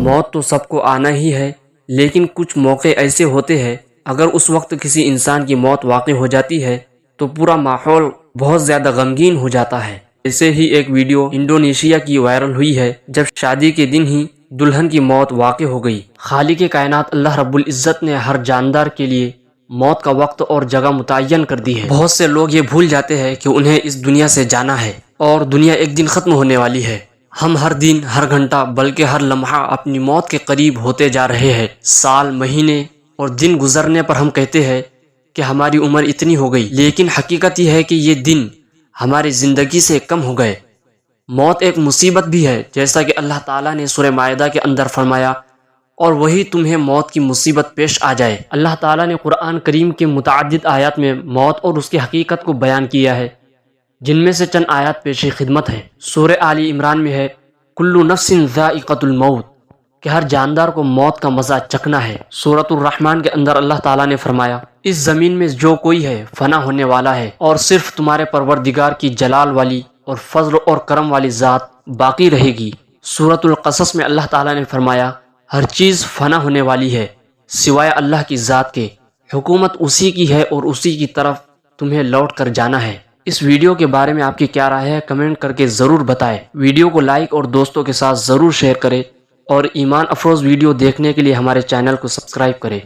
موت تو سب کو آنا ہی ہے، لیکن کچھ موقع ایسے ہوتے ہیں اگر اس وقت کسی انسان کی موت واقع ہو جاتی ہے تو پورا ماحول بہت زیادہ غمگین ہو جاتا ہے۔ ایسے ہی ایک ویڈیو انڈونیشیا کی وائرل ہوئی ہے جب شادی کے دن ہی دلہن کی موت واقع ہو گئی۔ خالق کائنات اللہ رب العزت نے ہر جاندار کے لیے موت کا وقت اور جگہ متعین کر دی ہے۔ بہت سے لوگ یہ بھول جاتے ہیں کہ انہیں اس دنیا سے جانا ہے اور دنیا ایک دن ختم ہونے والی ہے۔ ہم ہر دن، ہر گھنٹہ، بلکہ ہر لمحہ اپنی موت کے قریب ہوتے جا رہے ہیں۔ سال، مہینے اور دن گزرنے پر ہم کہتے ہیں کہ ہماری عمر اتنی ہو گئی، لیکن حقیقت یہ ہے کہ یہ دن ہماری زندگی سے کم ہو گئے۔ موت ایک مصیبت بھی ہے، جیسا کہ اللہ تعالیٰ نے سورہ مائدہ کے اندر فرمایا، اور وہی تمہیں موت کی مصیبت پیش آ جائے۔ اللہ تعالیٰ نے قرآن کریم کے متعدد آیات میں موت اور اس کی حقیقت کو بیان کیا ہے، جن میں سے چند آیات پیش خدمت ہیں۔ سورہ آل عمران میں ہے کل نفس ذائقۃ الموت، کہ ہر جاندار کو موت کا مزہ چکھنا ہے۔ سورۃ الرحمن کے اندر اللہ تعالیٰ نے فرمایا اس زمین میں جو کوئی ہے فنا ہونے والا ہے، اور صرف تمہارے پروردگار کی جلال والی اور فضل اور کرم والی ذات باقی رہے گی۔ سورۃ القصص میں اللہ تعالیٰ نے فرمایا ہر چیز فنا ہونے والی ہے سوائے اللہ کی ذات کے، حکومت اسی کی ہے اور اسی کی طرف تمہیں لوٹ کر جانا ہے۔ اس ویڈیو کے بارے میں آپ کی کیا رائے ہے کمنٹ کر کے ضرور بتائیں۔ ویڈیو کو لائک اور دوستوں کے ساتھ ضرور شیئر کریں، اور ایمان افروز ویڈیو دیکھنے کے لیے ہمارے چینل کو سبسکرائب کریں۔